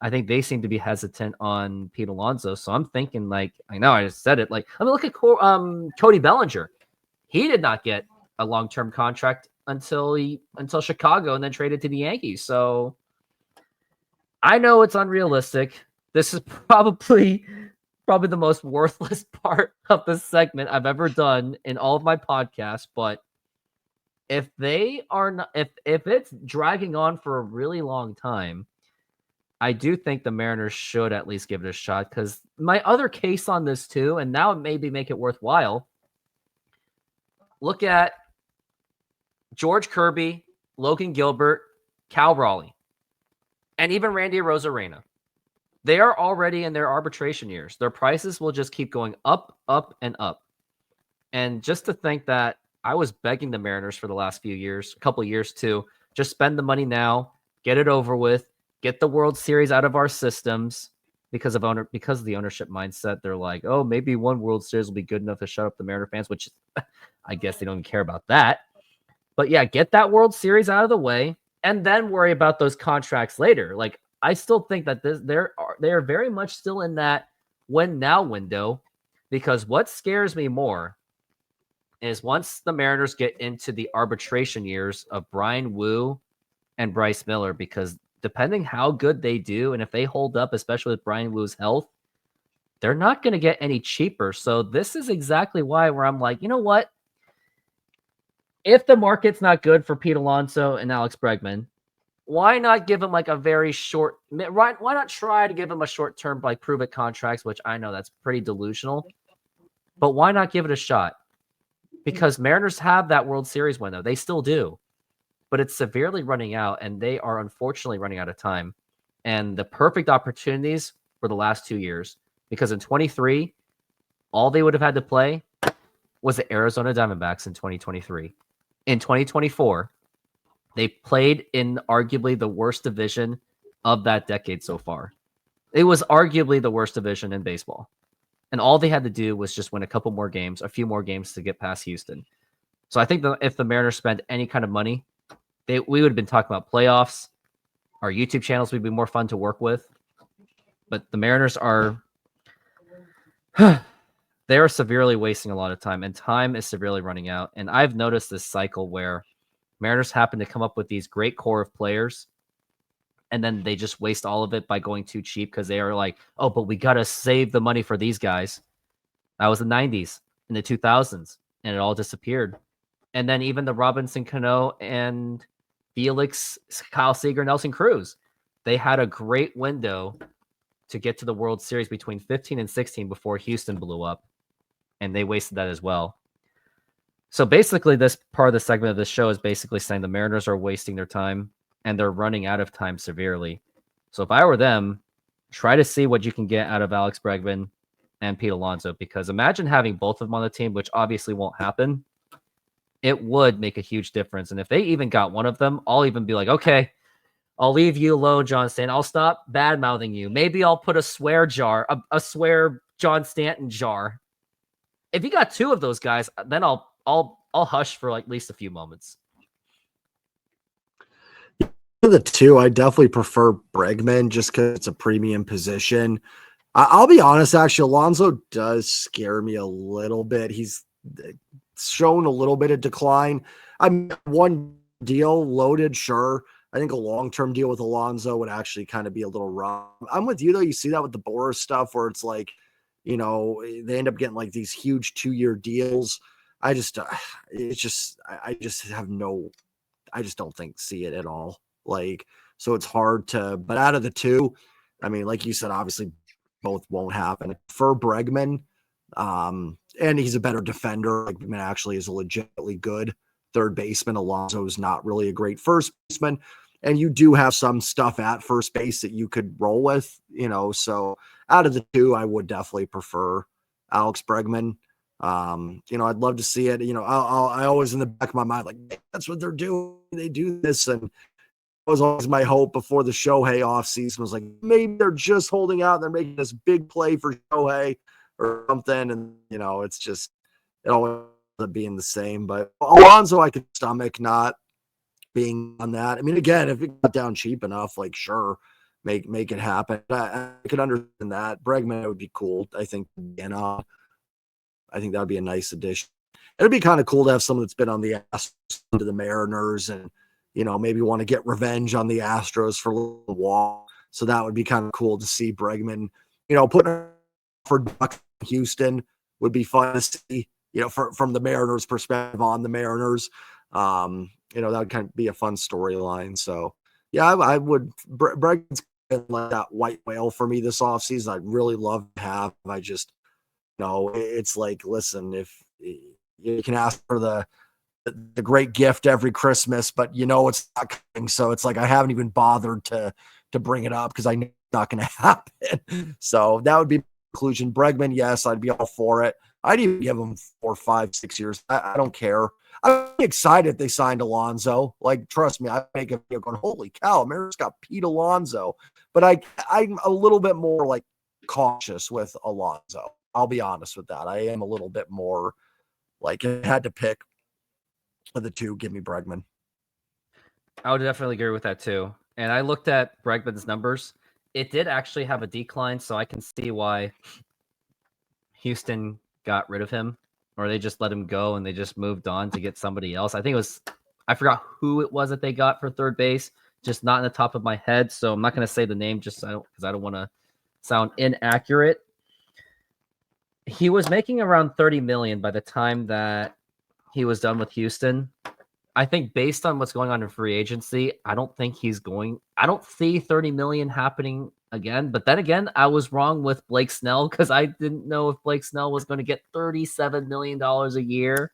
I think they seem to be hesitant on Pete Alonso. So I'm thinking, like, I know I just said it. Like, I mean, look at Cody Bellinger. He did not get a long-term contract until Chicago and then traded to the Yankees. So I know it's unrealistic. This is probably the most worthless part of this segment I've ever done in all of my podcasts. But if they are not, if it's dragging on for a really long time, I do think the Mariners should at least give it a shot, because my other case on this too, and now maybe make it worthwhile, look at George Kirby, Logan Gilbert, Cal Raleigh, and even Randy Arozarena. They are already in their arbitration years. Their prices will just keep going up, up, and up. And just to think that I was begging the Mariners for the last few years, a couple of years too, just spend the money now, get it over with, get the World Series out of our systems, because of the ownership mindset. They're like, oh, maybe one World Series will be good enough to shut up the Mariner fans, which I guess they don't even care about that. But yeah, get that World Series out of the way and then worry about those contracts later. Like, I still think that they are very much still in that win now window, because what scares me more is once the Mariners get into the arbitration years of Brian Wu and Bryce Miller, because depending how good they do, and if they hold up, especially with Brian Wu's health, they're not going to get any cheaper. So this is exactly why where I'm like, you know what? If the market's not good for Pete Alonso and Alex Bregman, why not give him like a very short, why not try to give him a short-term, like, prove-it contracts, which I know that's pretty delusional, but why not give it a shot? Because Mariners have that World Series window. They still do. But it's severely running out, and they are unfortunately running out of time. And the perfect opportunities for the last 2 years, because in 23, all they would have had to play was the Arizona Diamondbacks in 2023. In 2024, they played in arguably the worst division of that decade so far. It was arguably the worst division in baseball. And all they had to do was just win a couple more games, a few more games to get past Houston. So I think that if the Mariners spend any kind of money, we would have been talking about playoffs. Our YouTube channels would be more fun to work with. But the Mariners are they are severely wasting a lot of time, and time is severely running out. And I've noticed this cycle where Mariners happen to come up with these great core of players, and then they just waste all of it by going too cheap, because they are like, oh, but we got to save the money for these guys. That was the 90s and the 2000s, and it all disappeared. And then even the Robinson Cano and Felix, Kyle Seager, Nelson Cruz, they had a great window to get to the World Series between 15 and 16 before Houston blew up, and they wasted that as well. So basically, this part of the segment of this show is basically saying the Mariners are wasting their time, and they're running out of time severely. So if I were them, try to see what you can get out of Alex Bregman and Pete Alonso, because imagine having both of them on the team, which obviously won't happen. It would make a huge difference. And if they even got one of them, I'll even be like, okay, I'll leave you alone, John Stanton. I'll stop bad-mouthing you. Maybe I'll put a swear jar, a swear John Stanton jar. If you got two of those guys, then I'll hush for like at least a few moments.
The two, I definitely prefer Bregman just because it's a premium position. I'll be honest, actually, Alonso does scare me a little bit. He's shown a little bit of decline. I'm one deal loaded, sure. I think a long-term deal with Alonso would actually kind of be a little rough. I'm with you, though. You see that with the Boras stuff where it's like, you know, they end up getting like these huge 2-year deals. I just don't see it at all. Like, so it's hard to, but out of the two, I mean, like you said, obviously both won't happen. For Bregman, and he's a better defender. Like, Bregman actually is legitimately good. third baseman. Alonso is not really a great first baseman. And you do have some stuff at first base that you could roll with, so out of the two, I would definitely prefer Alex Bregman. I'd love to see it. I always in the back of my mind, like, that's what they're doing. They do this. And it was always my hope before the Shohei offseason was like, maybe they're just holding out. They're making this big play for Shohei or something. And, it's just, it always ends up being the same. But Alonso, I could stomach not being on that. I mean, again, if it got down cheap enough, like, sure, make it happen. I could understand that. Bregman would be cool, I think, I think that would be a nice addition. It'd be kind of cool to have someone that's been on the Astros to the Mariners and, maybe want to get revenge on the Astros for a little while. So that would be kind of cool to see Bregman, putting for Houston would be fun to see, from the Mariners perspective on the Mariners. That would kind of be a fun storyline. So yeah, I would, Bregman's been like that white whale for me this offseason. I'd really love to have. I just, it's like, listen, if you can ask for the great gift every Christmas, but it's not coming. So it's like, I haven't even bothered to bring it up because I know it's not going to happen. So that would be my conclusion. Bregman, yes, I'd be all for it. I'd even give him 4, 5, 6 years. I don't care. I'm excited they signed Alonso. Like, trust me, I make a video going, holy cow, America's got Pete Alonso. But I'm a little bit more like cautious with Alonso. I'll be honest with that. I am a little bit more like, I had to pick of the two. Give me Bregman.
I would definitely agree with that too. And I looked at Bregman's numbers. It did actually have a decline, so I can see why Houston got rid of him, or they just let him go and they just moved on to get somebody else. I think it was, I forgot who it was that they got for third base, just not in the top of my head. So I'm not going to say the name just because I don't want to sound inaccurate. He was making around $30 million by the time that he was done with Houston. I think based on what's going on in free agency, I don't see $30 million happening again. But then again, I was wrong with Blake Snell because I didn't know if Blake Snell was going to get $37 million a year.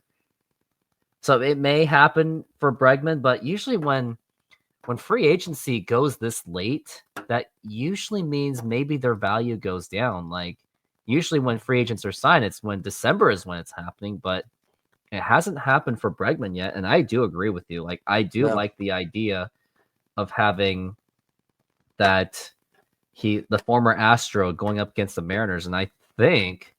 So it may happen for Bregman, but usually when free agency goes this late, that usually means maybe their value goes down. Like, usually when free agents are signed, it's when December is when it's happening, but it hasn't happened for Bregman yet. And I do agree with you. Like, I do like the idea of having that the former Astro going up against the Mariners. And I think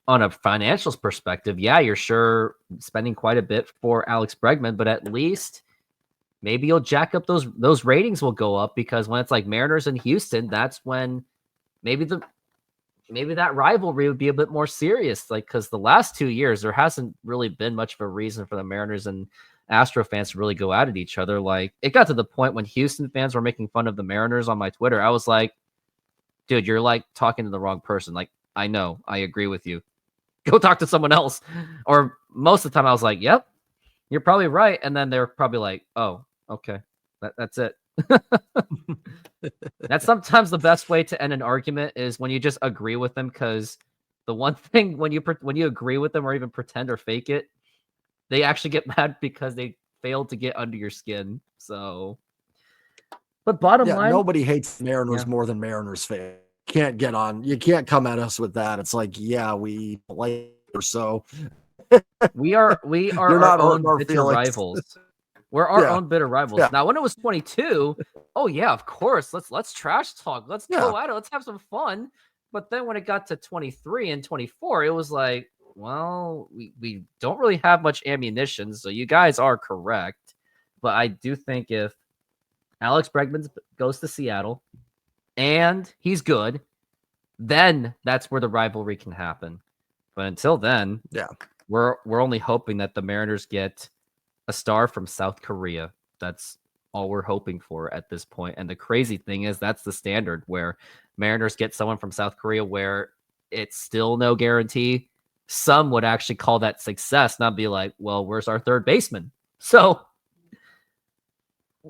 on a financials perspective, yeah, you're sure spending quite a bit for Alex Bregman, but at least maybe you'll jack up those ratings will go up, because when it's like Mariners and Houston, that's when maybe that rivalry would be a bit more serious. Like, because the last 2 years, there hasn't really been much of a reason for the Mariners and Astro fans to really go at each other. Like, it got to the point when Houston fans were making fun of the Mariners on my Twitter. I was like, dude, you're like talking to the wrong person. Like, I know, I agree with you. Go talk to someone else. Or most of the time I was like, yep, you're probably right. And then they're probably like, oh, okay, that's it. That's sometimes the best way to end an argument, is when you just agree with them, because the one thing when you agree with them or even pretend or fake it, they actually get mad because they failed to get under your skin. So, but bottom line,
nobody hates Mariners more than Mariners fans. You can't come at us with that. It's like, yeah, we like or so.
we are
You're
our
not
own
our
bitter
feelings.
rivals. We're our own bitter rivals.
Yeah.
Now, when it was 22, oh yeah, of course, let's trash talk. Let's go at it. Let's have some fun. But then when it got to 23 and 24, it was like, well, we don't really have much ammunition. So you guys are correct. But I do think if Alex Bregman goes to Seattle and he's good, then that's where the rivalry can happen. But until then, we're only hoping that the Mariners get a star from South Korea. That's all we're hoping for at this point. And the crazy thing is, that's the standard, where Mariners get someone from South Korea where it's still no guarantee. Some would actually call that success, not be like, well, where's our third baseman? So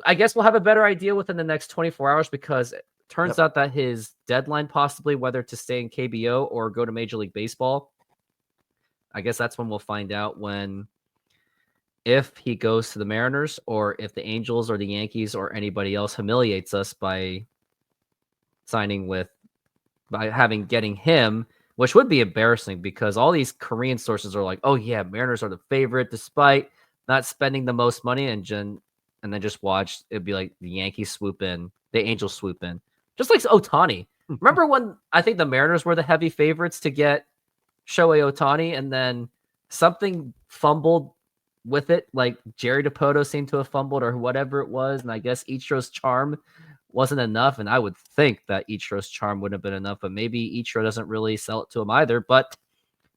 I guess we'll have a better idea within the next 24 hours, because it turns out that his deadline, possibly whether to stay in KBO or go to Major League Baseball, I guess that's when we'll find out, when if he goes to the Mariners or if the Angels or the Yankees or anybody else humiliates us by getting him, which would be embarrassing because all these Korean sources are like, oh yeah, Mariners are the favorite despite not spending the most money, and then just watch, it'd be like the Yankees swoop in, the Angels swoop in. Just like Ohtani. Remember when I think the Mariners were the heavy favorites to get Shohei Ohtani, and then something fumbled with it, like Jerry DiPoto seemed to have fumbled or whatever it was, and I guess Ichiro's charm wasn't enough, and I would think that Ichiro's charm wouldn't have been enough, but maybe Ichiro doesn't really sell it to him either, but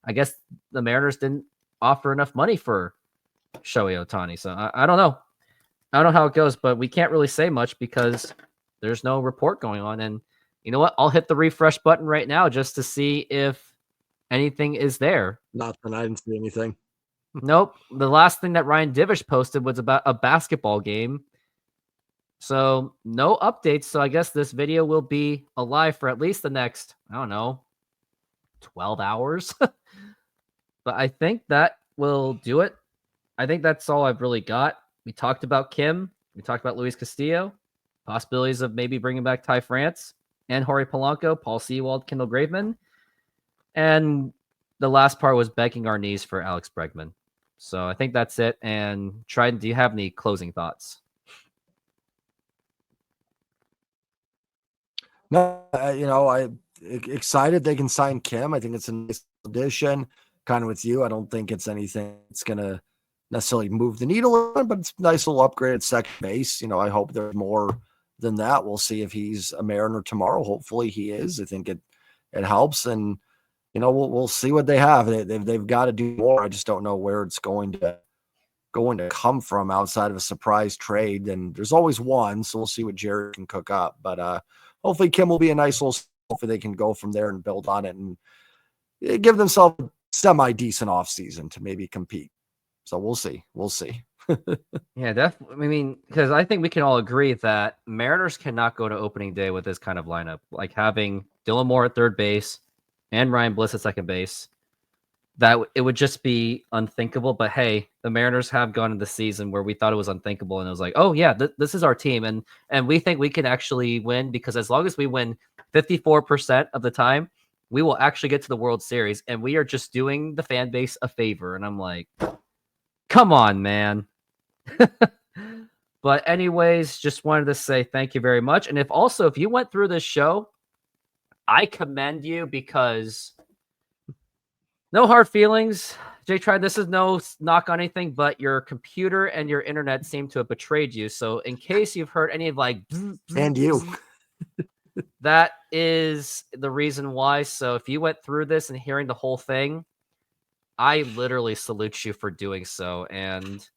I guess the Mariners didn't offer enough money for Shohei Ohtani, so I don't know. I don't know how it goes, but we can't really say much because there's no report going on, and you know what? I'll hit the refresh button right now just to see if anything is there.
Nothing. I didn't see anything.
Nope. The last thing that Ryan Divish posted was about a basketball game. So no updates. So I guess this video will be alive for at least the next, I don't know, 12 hours. But I think that will do it. I think that's all I've really got. We talked about Kim. We talked about Luis Castillo. Possibilities of maybe bringing back Ty France and Jorge Polanco, Paul Sewald, Kendall Graveman. And the last part was begging our knees for Alex Bregman. So I think that's it. And Trident, do you have any closing thoughts?
No, I'm excited they can sign Kim. I think it's a nice addition. Kind of with you. I don't think it's anything that's going to necessarily move the needle, but it's a nice little upgrade at second base. I hope there's more than that. We'll see if he's a Mariner tomorrow. Hopefully he is. I think it helps, and we'll see what they have. They've got to do more. I just don't know where it's going to come from outside of a surprise trade. And there's always one, so we'll see what Jerry can cook up. But hopefully Kim will be a nice little. Hopefully they can go from there and build on it and give themselves a semi-decent offseason to maybe compete. So we'll see.
Yeah, definitely. I mean, because I think we can all agree that Mariners cannot go to opening day with this kind of lineup, like having Dylan Moore at third base and Ryan Bliss at second base. That it would just be unthinkable. But hey, the Mariners have gone into the season where we thought it was unthinkable, and it was like, oh yeah, this is our team, and we think we can actually win, because as long as we win 54% of the time, we will actually get to the World Series, and we are just doing the fan base a favor. And I'm like, come on, man. But anyways, just wanted to say thank you very much. And if you went through this show, I commend you, because no hard feelings. Jay tried. This is no knock on anything, but your computer and your internet seem to have betrayed you. So in case you've heard any of
and you,
that is the reason why. So if you went through this and hearing the whole thing, I literally salute you for doing so. And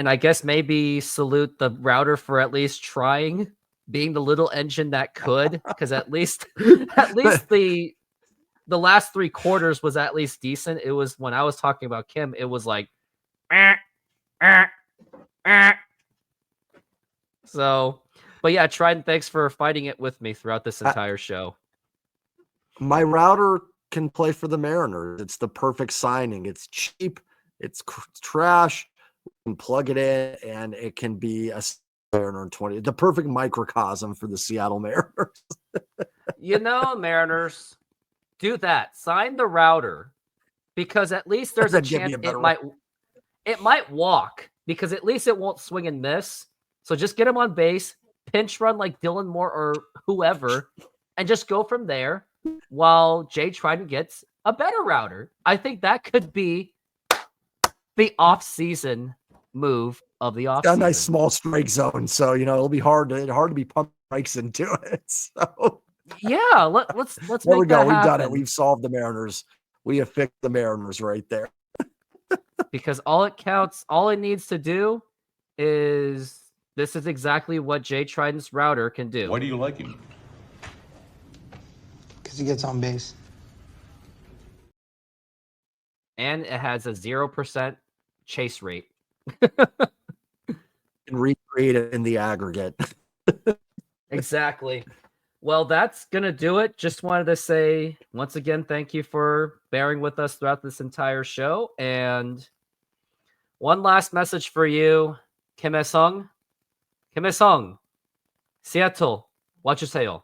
I guess maybe salute the router for at least trying, being the little engine that could, because at least the last 3 quarters was at least decent. It was, when I was talking about Kim, it was like, So, but yeah, Trident, thanks for fighting it with me throughout this entire show.
My router can play for the Mariners. It's the perfect signing. It's cheap. It's trash. You can plug it in, and it can be a Mariner 20. The perfect microcosm for the Seattle Mariners.
Mariners, do that. Sign the router, because at least there's a chance it might walk, because at least it won't swing and miss. So just get him on base, pinch run like Dylan Moore or whoever, and just go from there while Jay Trident gets a better router. I think that could be the off-season move of the off-season.
A nice small strike zone, so it'll be hard to be pumping strikes into it. So
yeah, let's
there we go.
That
We've
happen.
done it. We've solved the Mariners. We have fixed the Mariners right there.
Because all it needs to do is, this is exactly what Jay Trident's router can do.
Why do you like him?
Because he gets on base.
And it has a 0% chase rate.
And recreate it in the aggregate.
Exactly. Well, that's going to do it. Just wanted to say, once again, thank you for bearing with us throughout this entire show. And one last message for you, Kim Hye Seong. Kim Hye Seong, Seattle, 와주세요.